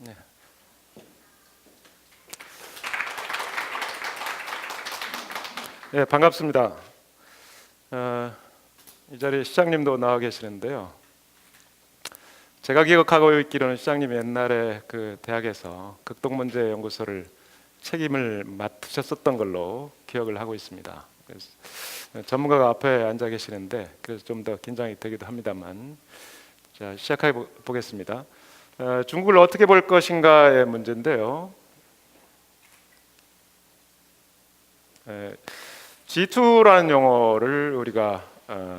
네. 네, 반갑습니다. 이 자리에 시장님도 나와 계시는데요. 제가 기억하고 있기로는 시장님이 옛날에 그 대학에서 극동문제연구소를 책임을 맡으셨었던 걸로 기억을 하고 있습니다. 그래서 전문가가 앞에 앉아 계시는데 그래서 좀 더 긴장이 되기도 합니다만, 자, 시작해 보겠습니다. 중국을 어떻게 볼 것인가의 문제인데요. G2라는 용어를 우리가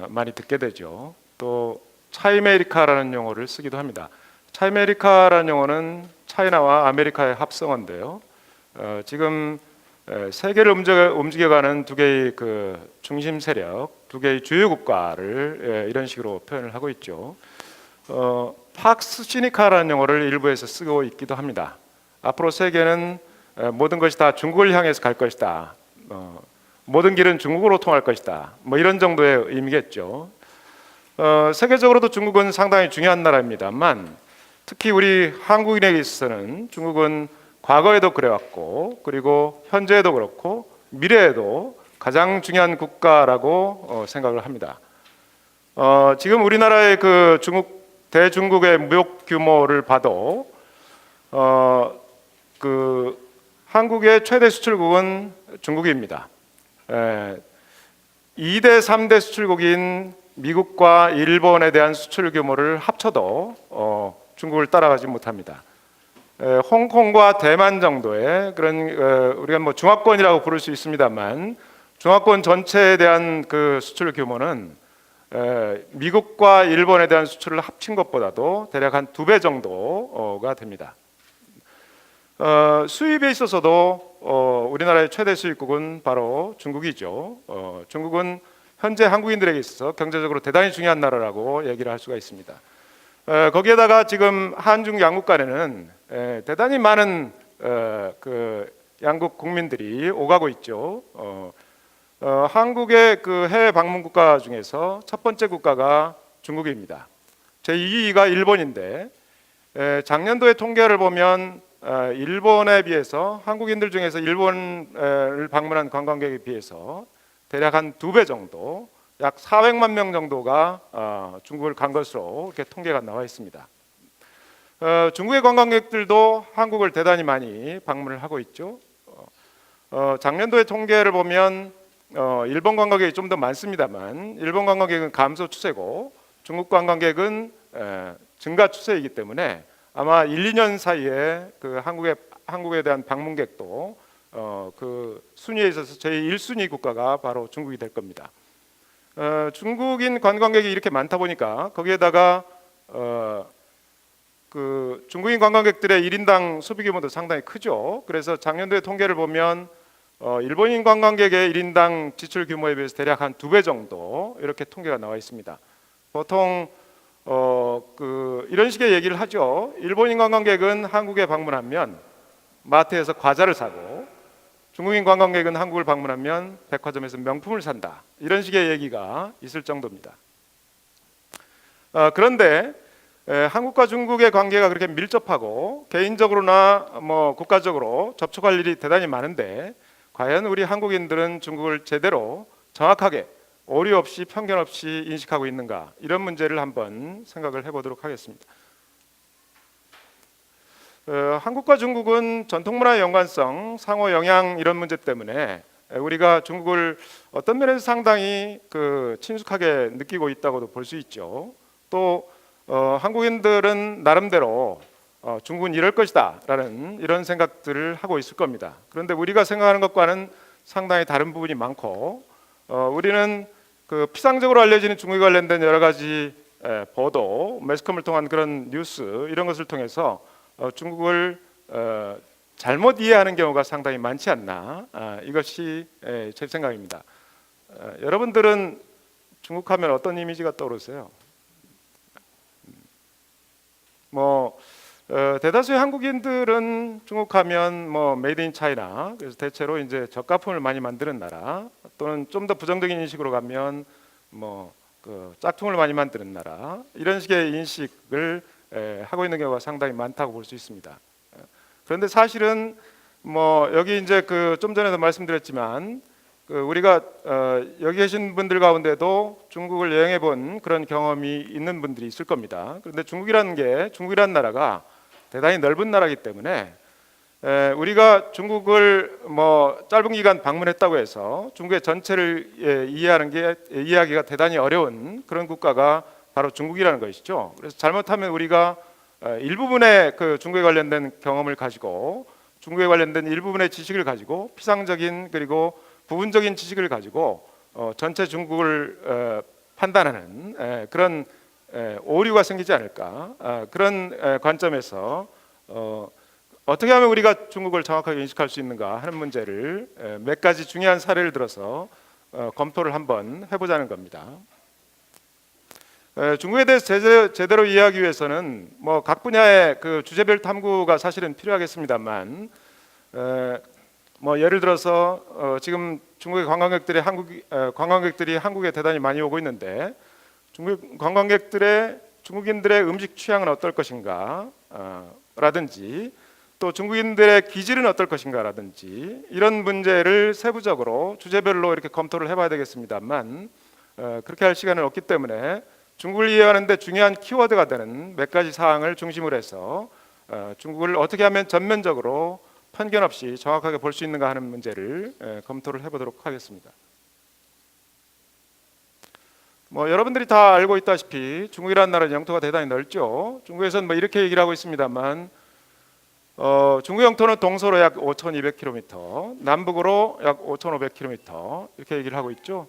많이 듣게 되죠. 또 차이메리카라는 용어를 쓰기도 합니다. 차이메리카라는 용어는 차이나와 아메리카의 합성어인데요. 지금 세계를 움직여가는 두 개의 그 중심 세력, 두 개의 주요 국가를 이런 식으로 표현을 하고 있죠. 팍스 시니카라는 용어를 일부에서 쓰고 있기도 합니다. 앞으로 세계는 모든 것이 다 중국을 향해서 갈 것이다. 모든 길은 중국으로 통할 것이다. 뭐 이런 정도의 의미겠죠. 세계적으로도 중국은 상당히 중요한 나라입니다만, 특히 우리 한국인에게 있어서는 중국은 과거에도 그래왔고, 그리고 현재에도 그렇고 미래에도 가장 중요한 국가라고 생각을 합니다. 지금 우리나라의 그 대중국의 무역 규모를 봐도 그 한국의 최대 수출국은 중국입니다. 2대 3대 수출국인 미국과 일본에 대한 수출 규모를 합쳐도 중국을 따라가지 못합니다. 홍콩과 대만 정도의 그런 우리가 뭐 중화권이라고 부를 수 있습니다만, 중화권 전체에 대한 그 수출 규모는 미국과 일본에 대한 수출을 합친 것보다도 대략 한 2배 정도가 됩니다. 수입에 있어서도 우리나라의 최대 수입국은 바로 중국이죠. 중국은 현재 한국인들에게 있어서 경제적으로 대단히 중요한 나라라고 얘기를 할 수가 있습니다. 거기에다가 지금 한중 양국 간에는 대단히 많은 그 양국 국민들이 오가고 있죠. 한국의 그 해외 방문 국가 중에서 첫 번째 국가가 중국입니다. 제2위가 일본인데, 작년도의 통계를 보면 일본에 비해서 한국인들 중에서 일본을 방문한 관광객에 비해서 대략 한 2배 정도, 약 400만 명 정도가 중국을 간 것으로 이렇게 통계가 나와 있습니다. 중국의 관광객들도 한국을 대단히 많이 방문을 하고 있죠. 작년도의 통계를 보면 일본 관광객이 좀 더 많습니다만, 일본 관광객은 감소 추세고 중국 관광객은 증가 추세이기 때문에 아마 1, 2년 사이에 그 한국에 대한 방문객도 그 순위에 있어서 제1순위 국가가 바로 중국이 될 겁니다. 중국인 관광객이 이렇게 많다 보니까 거기에다가 그 중국인 관광객들의 1인당 소비 규모도 상당히 크죠. 그래서 작년도의 통계를 보면 일본인 관광객의 1인당 지출 규모에 비해서 대략 한 2배 정도 이렇게 통계가 나와 있습니다. 보통 이런 식의 얘기를 하죠. 일본인 관광객은 한국에 방문하면 마트에서 과자를 사고, 중국인 관광객은 한국을 방문하면 백화점에서 명품을 산다. 이런 식의 얘기가 있을 정도입니다. 그런데 한국과 중국의 관계가 그렇게 밀접하고 개인적으로나 뭐 국가적으로 접촉할 일이 대단히 많은데, 과연 우리 한국인들은 중국을 제대로 정확하게 오류 없이 편견 없이 인식하고 있는가, 이런 문제를 한번 생각을 해보도록 하겠습니다. 한국과 중국은 전통문화의 연관성, 상호 영향 이런 문제 때문에 우리가 중국을 어떤 면에서 상당히 그 친숙하게 느끼고 있다고도 볼 수 있죠. 또 한국인들은 나름대로 중국은 이럴 것이다 라는 이런 생각들을 하고 있을 겁니다. 그런데 우리가 생각하는 것과는 상당히 다른 부분이 많고, 우리는 그 피상적으로 알려지는 중국에 관련된 여러 가지 보도, 매스컴을 통한 그런 뉴스 이런 것을 통해서 중국을 잘못 이해하는 경우가 상당히 많지 않나, 이것이 제 생각입니다. 여러분들은 중국하면 어떤 이미지가 떠오르세요? 대다수의 한국인들은 중국하면 메이드 인 차이나, 그래서 대체로 이제 저가품을 많이 만드는 나라, 또는 좀 더 부정적인 인식으로 가면 그 짝퉁을 많이 만드는 나라, 이런 식의 인식을 하고 있는 경우가 상당히 많다고 볼 수 있습니다. 그런데 사실은 뭐 여기 이제 그 좀 전에도 말씀드렸지만 그 우리가 여기 계신 분들 가운데도 중국을 여행해 본 그런 경험이 있는 분들이 있을 겁니다. 그런데 중국이라는 나라가 대단히 넓은 나라이기 때문에 우리가 중국을 뭐 짧은 기간 방문했다고 해서 중국의 전체를 이해하기가 대단히 어려운 그런 국가가 바로 중국이라는 것이죠. 그래서 잘못하면 우리가 일부분의 그 중국에 관련된 경험을 가지고 중국에 관련된 일부분의 지식을 가지고 피상적인 그리고 부분적인 지식을 가지고 전체 중국을 판단하는 그런 오류가 생기지 않을까, 그런 관점에서 어떻게 하면 우리가 중국을 정확하게 인식할 수 있는가 하는 문제를 몇 가지 중요한 사례를 들어서 검토를 한번 해보자는 겁니다. 중국에 대해서 제대로 이해하기 위해서는 뭐 각 분야의 그 주제별 탐구가 사실은 필요하겠습니다만, 뭐 예를 들어서 지금 중국의 관광객들이 한국에 대단히 많이 오고 있는데 중국 중국인들의 음식 취향은 어떨 것인가 라든지 또 중국인들의 기질은 어떨 것인가라든지 이런 문제를 세부적으로 주제별로 이렇게 검토를 해봐야 되겠습니다만 그렇게 할 시간은 없기 때문에 중국을 이해하는데 중요한 키워드가 되는 몇 가지 사항을 중심으로 해서 중국을 어떻게 하면 전면적으로 편견 없이 정확하게 볼 수 있는가 하는 문제를 검토를 해보도록 하겠습니다. 뭐 여러분들이 다 알고 있다시피 중국이라는 나라는 영토가 대단히 넓죠. 중국에서는 뭐 이렇게 얘기를 하고 있습니다만 중국 영토는 동서로 약 5,200km, 남북으로 약 5,500km 이렇게 얘기를 하고 있죠.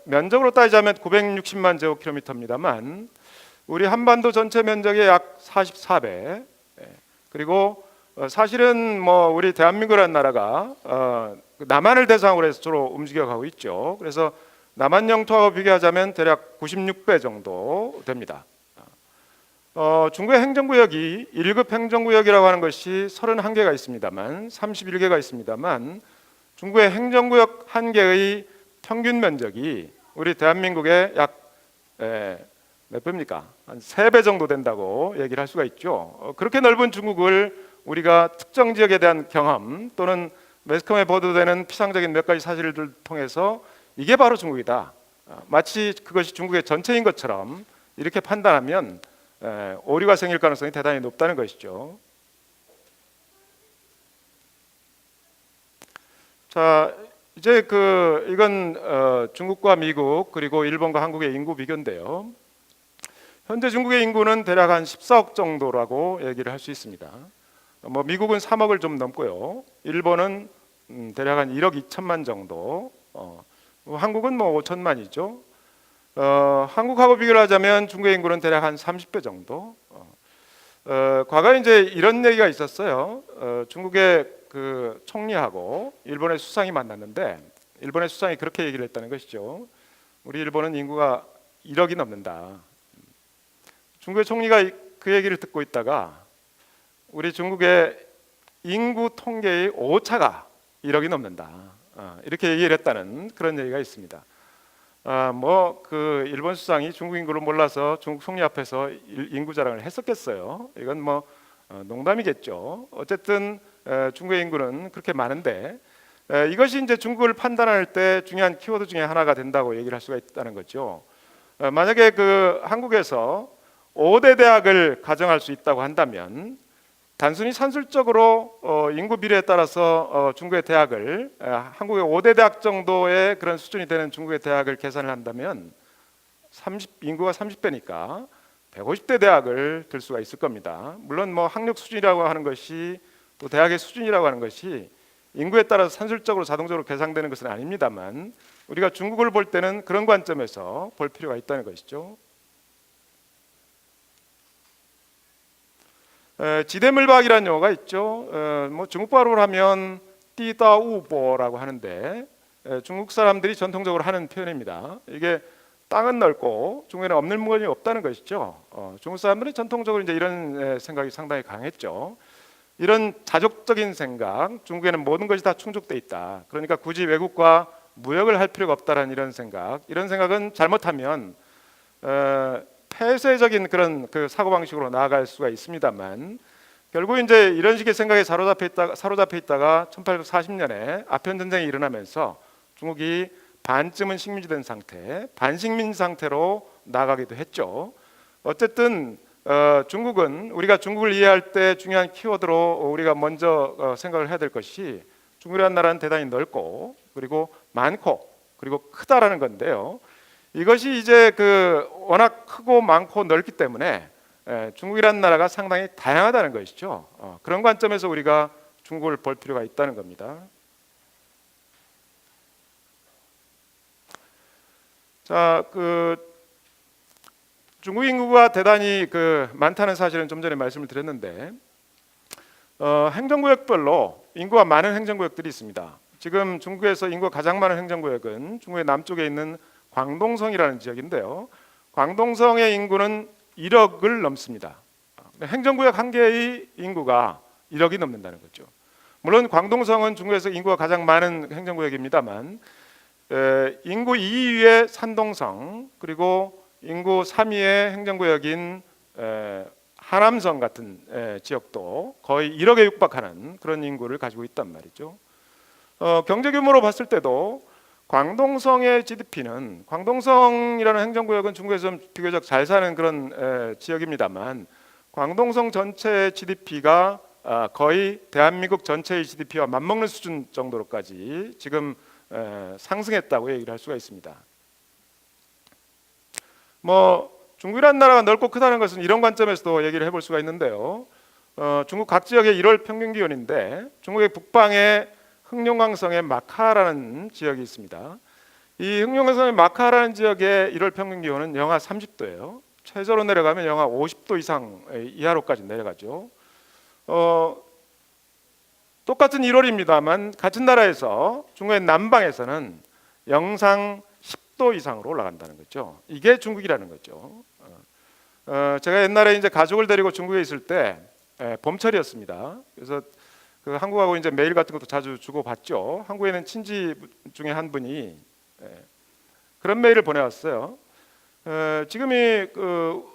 면적으로 따지자면 960만 제곱킬로미터입니다만 우리 한반도 전체 면적의 약 44배. 그리고 사실은 뭐 우리 대한민국이라는 나라가 남한을 대상으로 해서 주로 움직여가고 있죠. 그래서 남한 영토하고 비교하자면 대략 96배 정도 됩니다. 중국의 행정구역이 1급 행정구역이라고 하는 것이 31개가 있습니다만 31개가 있습니다만 중국의 행정구역 한 개의 평균 면적이 우리 대한민국의 약 몇 배입니까? 한 3배 정도 된다고 얘기를 할 수가 있죠. 그렇게 넓은 중국을 우리가 특정 지역에 대한 경험 또는 매스컴에 보도되는 피상적인 몇 가지 사실을 통해서 이게 바로 중국이다, 마치 그것이 중국의 전체인 것처럼 이렇게 판단하면 오류가 생길 가능성이 대단히 높다는 것이죠. 자, 이제 이건 중국과 미국 그리고 일본과 한국의 인구 비교인데요. 현재 중국의 인구는 대략 한 14억 정도라고 얘기를 할 수 있습니다. 뭐 미국은 3억을 좀 넘고요. 일본은 대략 한 1억 2천만 정도. 한국은 뭐 5천만이죠. 한국하고 비교를 하자면 중국의 인구는 대략 한 30배 정도. 과거에 이제 이런 얘기가 있었어요. 중국의 그 총리하고 일본의 수상이 만났는데 일본의 수상이 그렇게 얘기를 했다는 것이죠. 우리 일본은 인구가 1억이 넘는다. 중국의 총리가 그 얘기를 듣고 있다가 우리 중국의 인구 통계의 오차가 1억이 넘는다, 이렇게 얘기를 했다는 그런 얘기가 있습니다. 뭐 그 일본 수상이 중국 인구를 몰라서 중국 총리 앞에서 인구 자랑을 했었겠어요. 이건 뭐 농담이겠죠. 어쨌든 중국의 인구는 그렇게 많은데 이것이 이제 중국을 판단할 때 중요한 키워드 중에 하나가 된다고 얘기를 할 수가 있다는 거죠. 만약에 그 한국에서 5대 대학을 가정할 수 있다고 한다면 단순히 산술적으로 인구 비례에 따라서 중국의 대학을 한국의 5대 대학 정도의 그런 수준이 되는 중국의 대학을 계산을 한다면 인구가 30배니까 150대 대학을 들 수가 있을 겁니다. 물론 뭐 학력 수준이라고 하는 것이 또 대학의 수준이라고 하는 것이 인구에 따라서 산술적으로 자동적으로 계산되는 것은 아닙니다만 우리가 중국을 볼 때는 그런 관점에서 볼 필요가 있다는 것이죠. 지대물박이라는 용어가 있죠. 뭐 중국 발음으로 하면 띠다우보라고 하는데 중국 사람들이 전통적으로 하는 표현입니다. 이게 땅은 넓고 중국에는 없는 물건이 없다는 것이죠. 중국 사람들은 전통적으로 이제 이런 생각이 상당히 강했죠. 이런 자족적인 생각, 중국에는 모든 것이 다 충족돼 있다. 그러니까 굳이 외국과 무역을 할 필요가 없다라는 이런 생각은 잘못하면 폐쇄적인 그런 그 사고 방식으로 나아갈 수가 있습니다만 결국 이제 이런 식의 생각에 사로잡혀 있다가 1840년에 아편 전쟁이 일어나면서 중국이 반쯤은 식민지 된 상태, 반식민 상태로 나가기도 했죠. 어쨌든 중국은 우리가 중국을 이해할 때 중요한 키워드로 우리가 먼저 생각을 해야 될 것이 중국이라는 나라는 대단히 넓고 그리고 많고 그리고 크다라는 건데요. 이것이 이제 워낙 크고 많고 넓기 때문에 중국이라는 나라가 상당히 다양하다는 것이죠. 그런 관점에서 우리가 중국을 볼 필요가 있다는 겁니다. 자, 중국 인구가 대단히 많다는 사실은 좀 전에 말씀을 드렸는데 행정구역별로 인구가 많은 행정구역들이 있습니다. 지금 중국에서 인구가 가장 많은 행정구역은 중국의 남쪽에 있는 광동성이라는 지역인데요. 광동성의 인구는 1억을 넘습니다. 행정구역 한 개의 인구가 1억이 넘는다는 거죠. 물론 광동성은 중국에서 인구가 가장 많은 행정구역입니다만 인구 2위의 산동성 그리고 인구 3위의 행정구역인 하남성 같은 지역도 거의 1억에 육박하는 그런 인구를 가지고 있단 말이죠. 경제 규모로 봤을 때도 광동성의 GDP는 광동성이라는 행정구역은 중국에서 비교적 잘 사는 그런 지역입니다만 광동성 전체의 GDP가 거의 대한민국 전체의 GDP와 맞먹는 수준 정도로까지 지금 상승했다고 얘기를 할 수가 있습니다. 중국이라는 나라가 넓고 크다는 것은 이런 관점에서도 얘기를 해볼 수가 있는데요. 중국 각 지역의 1월 평균 기온인데 중국의 북방에 흑룡강성의 마카라는 지역이 있습니다. 이 흑룡강성의 마카라는 지역의 1월 평균 기온은 영하 30도예요. 최저로 내려가면 영하 50도 이상 이하로까지 내려가죠. 똑같은 1월입니다만 같은 나라에서 중국의 남방에서는 영상 10도 이상으로 올라간다는 거죠. 이게 중국이라는 거죠. 제가 옛날에 이제 가족을 데리고 중국에 있을 때 봄철이었습니다. 그래서 한국하고 이제 메일 같은 것도 자주 주고 받죠. 한국에는 친지 중에 한 분이 그런 메일을 보내왔어요. 지금이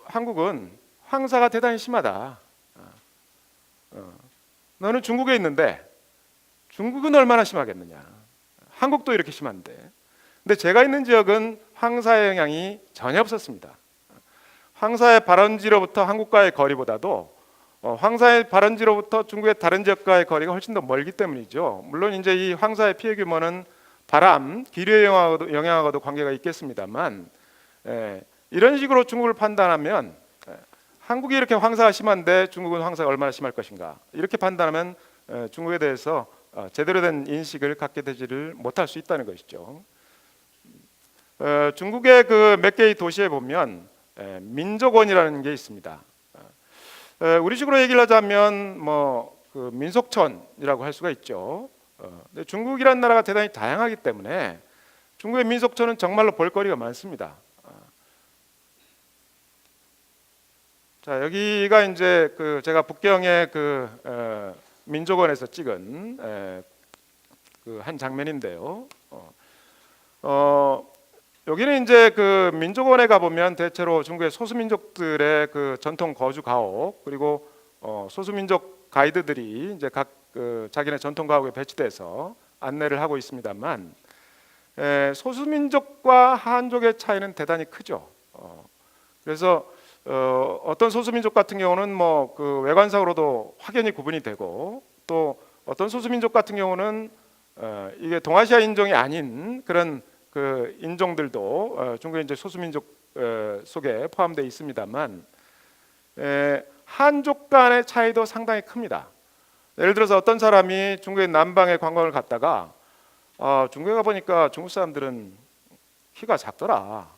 한국은 황사가 대단히 심하다. 너는 중국에 있는데 중국은 얼마나 심하겠느냐. 한국도 이렇게 심한데. 근데 제가 있는 지역은 황사의 영향이 전혀 없었습니다. 황사의 발원지로부터 한국과의 거리보다도 황사의 발원지로부터 중국의 다른 지역과의 거리가 훨씬 더 멀기 때문이죠. 물론 이제 이 황사의 피해 규모는 바람, 기류의 영향하고도 관계가 있겠습니다만 이런 식으로 중국을 판단하면 한국이 이렇게 황사가 심한데 중국은 황사가 얼마나 심할 것인가 이렇게 판단하면 중국에 대해서 제대로 된 인식을 갖게 되지를 못할 수 있다는 것이죠. 중국의 몇 개의 도시에 보면 민족원이라는 게 있습니다. 우리식으로 얘기를 하자면 민속촌이라고 할 수가 있죠. 근데 중국이라는 나라가 대단히 다양하기 때문에 중국의 민속촌은 정말로 볼거리가 많습니다. 자, 여기가 이제 제가 북경의 민족원에서 찍은 한 장면인데요. 여기는 이제 민족원에 가보면 대체로 중국의 소수민족들의 전통 거주 가옥 그리고 소수민족 가이드들이 이제 각 자기네 전통 가옥에 배치돼서 안내를 하고 있습니다만 소수민족과 한족의 차이는 대단히 크죠. 그래서 어떤 소수민족 같은 경우는 외관상으로도 확연히 구분이 되고 또 어떤 소수민족 같은 경우는 이게 동아시아 인종이 아닌 그런 인종들도 중국의 이제 소수민족 속에 포함되어 있습니다만 한족 간의 차이도 상당히 큽니다. 예를 들어서 어떤 사람이 중국의 남방에 관광을 갔다가 중국에 가보니까 중국 사람들은 키가 작더라.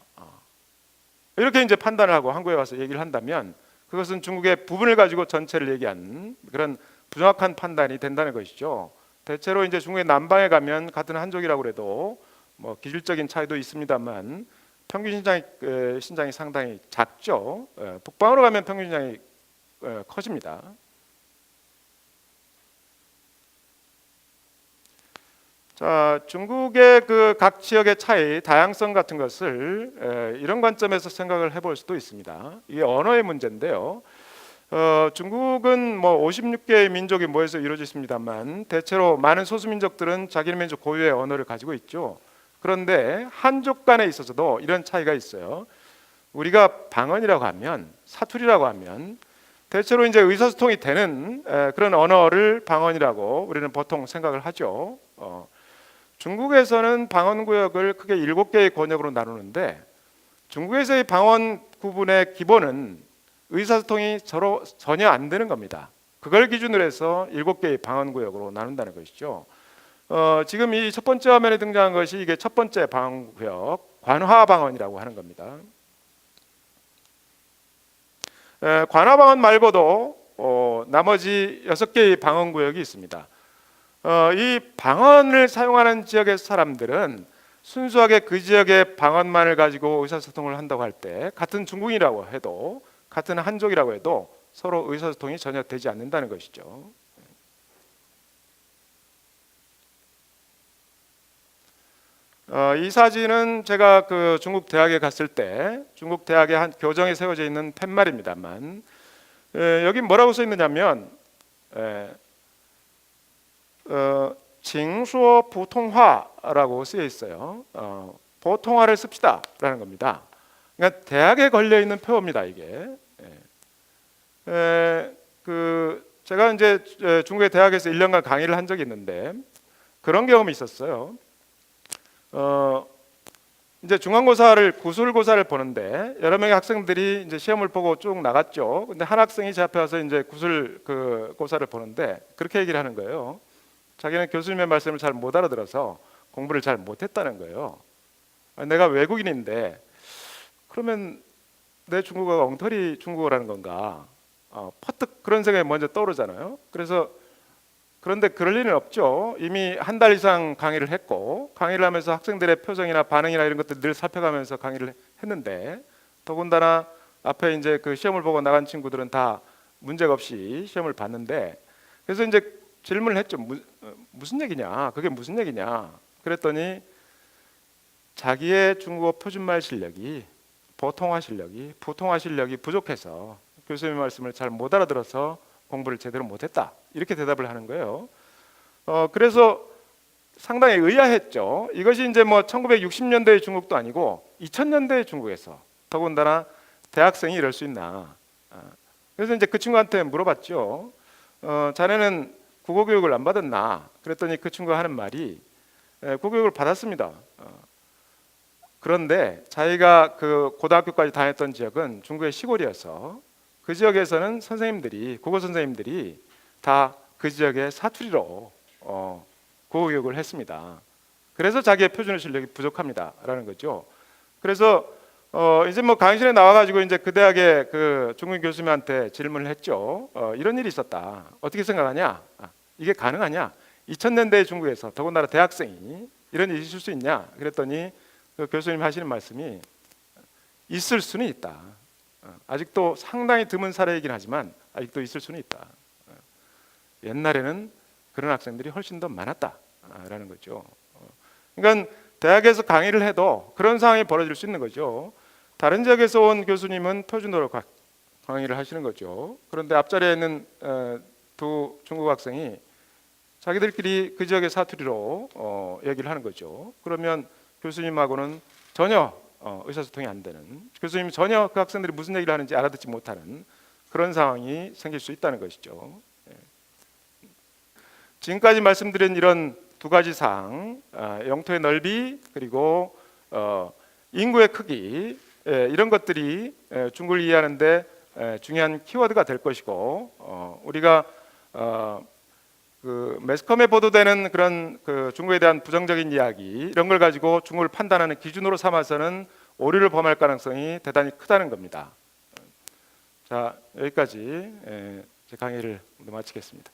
이렇게 이제 판단을 하고 한국에 와서 얘기를 한다면 그것은 중국의 부분을 가지고 전체를 얘기한 그런 부정확한 판단이 된다는 것이죠. 대체로 이제 중국의 남방에 가면 같은 한족이라고 해도 기질적인 차이도 있습니다만 평균 신장이 상당히 작죠. 북방으로 가면 평균 신장이 커집니다. 자, 중국의 각 지역의 차이, 다양성 같은 것을 이런 관점에서 생각을 해볼 수도 있습니다. 이게 언어의 문제인데요. 중국은 뭐 56개의 민족이 모여서 이루어져 있습니다만 대체로 많은 소수민족들은 자기네 민족 고유의 언어를 가지고 있죠. 그런데 한족 간에 있어서도 이런 차이가 있어요. 우리가 방언이라고 하면, 사투리라고 하면 대체로 이제 의사소통이 되는 그런 언어를 방언이라고 우리는 보통 생각을 하죠. 중국에서는 방언 구역을 크게 7개의 권역으로 나누는데, 중국에서의 방언 구분의 기본은 의사소통이 서로 전혀 안 되는 겁니다. 그걸 기준으로 해서 7개의 방언 구역으로 나눈다는 것이죠. 지금 이 첫 번째 화면에 등장한 것이 이게 첫 번째 방언 구역, 관화 방언이라고 하는 겁니다. 관화 방언 말고도 나머지 6개의 방언 구역이 있습니다. 이 방언을 사용하는 지역의 사람들은 순수하게 그 지역의 방언만을 가지고 의사소통을 한다고 할 때, 같은 중국인이라고 해도, 같은 한족이라고 해도 서로 의사소통이 전혀 되지 않는다는 것이죠. 이 사진은 제가 그 중국 대학에 갔을 때 중국 대학의 한 교정에 세워져 있는 팻말입니다만, 여기 뭐라고 써 있느냐면 징수어 보통화라고 쓰여 있어요. 보통화를 씁시다라는 겁니다. 그러니까 대학에 걸려 있는 표어입니다. 이게 제가 이제 중국의 대학에서 1년간 강의를 한 적이 있는데 그런 경험이 있었어요. 이제 중간고사를 구술고사를 보는데 여러 명의 학생들이 이제 시험을 보고 쭉 나갔죠. 근데 한 학생이 제 앞에 와서 이제 구술 그 고사를 보는데 그렇게 얘기를 하는 거예요. 자기는 교수님의 말씀을 잘 못 알아들어서 공부를 잘 못했다는 거예요. 내가 외국인인데 그러면 내 중국어가 엉터리 중국어라는 건가? 퍼뜩 그런 생각이 먼저 떠오르잖아요. 그런데 그럴 리는 없죠. 이미 한 달 이상 강의를 했고, 강의를 하면서 학생들의 표정이나 반응이나 이런 것들 늘 살펴가면서 강의를 했는데, 더군다나 앞에 이제 그 시험을 보고 나간 친구들은 다 문제가 없이 시험을 봤는데, 그래서 이제 질문을 했죠. 무슨 얘기냐? 그게 무슨 얘기냐? 그랬더니 자기의 중국어 표준말 실력이, 보통화 실력이 부족해서 교수님의 말씀을 잘 못 알아들어서 공부를 제대로 못했다, 이렇게 대답을 하는 거예요. 그래서 상당히 의아했죠. 이것이 이제 뭐 1960년대의 중국도 아니고 2000년대의 중국에서, 더군다나 대학생이 이럴 수 있나. 그래서 이제 그 친구한테 물어봤죠. 자네는 국어 교육을 안 받았나? 그랬더니 그 친구가 하는 말이 국어 교육을 받았습니다. 그런데 자기가 그 고등학교까지 다녔던 지역은 중국의 시골이어서 그 지역에서는 선생님들이, 국어 선생님들이 다 그 지역의 사투리로 국어 교육을 했습니다. 그래서 자기의 표준어 실력이 부족합니다라는 거죠. 그래서 이제 뭐 강의실에 나와가지고 이제 그 대학의 그 중국 교수님한테 질문을 했죠. 이런 일이 있었다. 어떻게 생각하냐? 이게 가능하냐? 2000년대 중국에서 더군다나 대학생이 이런 일이 있을 수 있냐? 그랬더니 그 교수님 하시는 말씀이 있을 수는 있다. 아직도 상당히 드문 사례이긴 하지만 아직도 있을 수는 있다. 옛날에는 그런 학생들이 훨씬 더 많았다라는 거죠. 그러니까 대학에서 강의를 해도 그런 상황이 벌어질 수 있는 거죠. 다른 지역에서 온 교수님은 표준어로 강의를 하시는 거죠. 그런데 앞자리에 있는 두 중국 학생이 자기들끼리 그 지역의 사투리로 얘기를 하는 거죠. 그러면 교수님하고는 전혀 의사소통이 안 되는, 교수님이 전혀 그 학생들이 무슨 얘기를 하는지 알아듣지 못하는 그런 상황이 생길 수 있다는 것이죠. 지금까지 말씀드린 이런 두 가지 사항, 영토의 넓이 그리고 인구의 크기, 이런 것들이 중국을 이해하는데 중요한 키워드가 될 것이고, 우리가 그 매스컴에 보도되는 그런 그 중국에 대한 부정적인 이야기, 이런 걸 가지고 중국을 판단하는 기준으로 삼아서는 오류를 범할 가능성이 대단히 크다는 겁니다. 자, 여기까지 제 강의를 마치겠습니다.